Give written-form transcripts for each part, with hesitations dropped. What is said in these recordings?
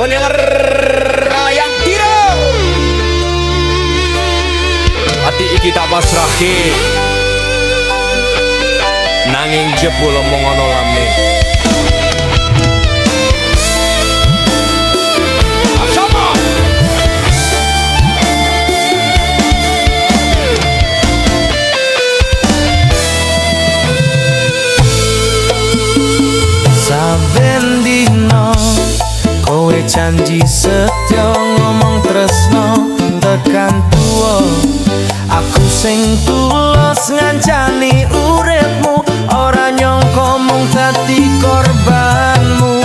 pendengar yang kira hati iki tak pasrahke nanging jebul omong ana lame. Saben dino kowe janji setya ngomong tresno tekan tuwa. Aku sing tulus ngancani uripmu, ora nyangka mung dadi korbanmu.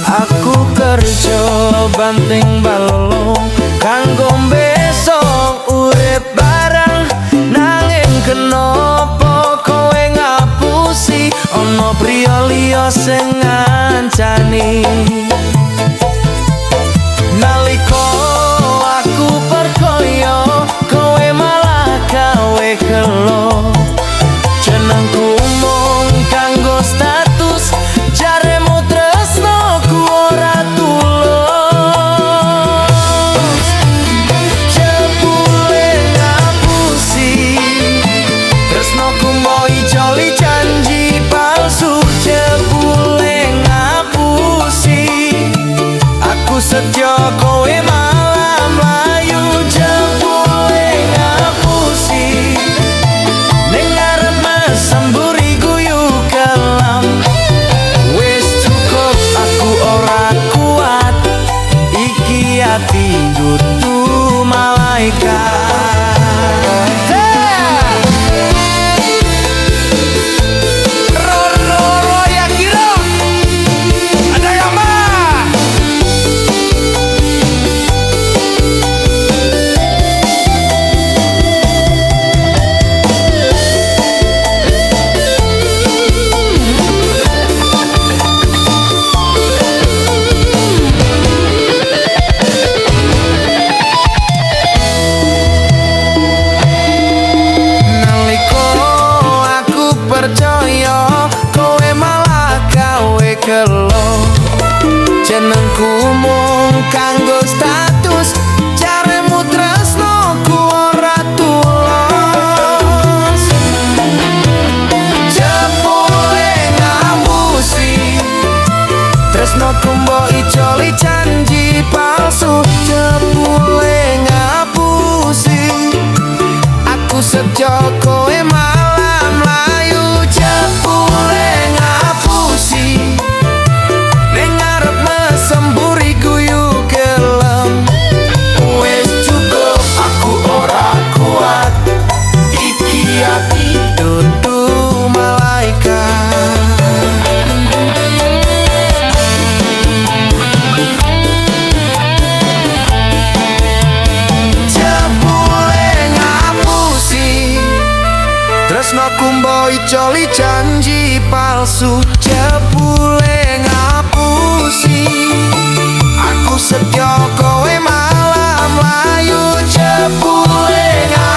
Aku kerja banting balong kanggo besok urip bareng, nanging kenapa kowe ngapusi ana priya liya sing ngancani. Nalika aku percaya kowe malah gawe gelo, jenengku mung kanggo status, jaremu tresnoku ora tulus. Jebule ngapusi tresnoku mbok ijoli janji palsu. Jebule ngapusi aku setya kowe malah mlayu. Jebule ngapusi ning arep mesemburi guyu kelam. Wis cukup aku ora kuat, iki ati dudu malaikat. Percaya kowe malah gawe gelo, jenengku mung kanggo status, jaremu tresnoku ora tulus. Jebule ngapusi tresnoku mbok ijoli janji palsu. Jebule ngapusi aku setya kowe malah mlayu. Jebule ngapusi ning arep mesemburi guyu gelem. Wis cukup aku ora kuat, iki ati dudu malaikat. Jebule ngapusi tresnoku mbok ijoli janji palsu. Jebule ngapusi aku setya kowe malah mlayu. Jebule ngapusi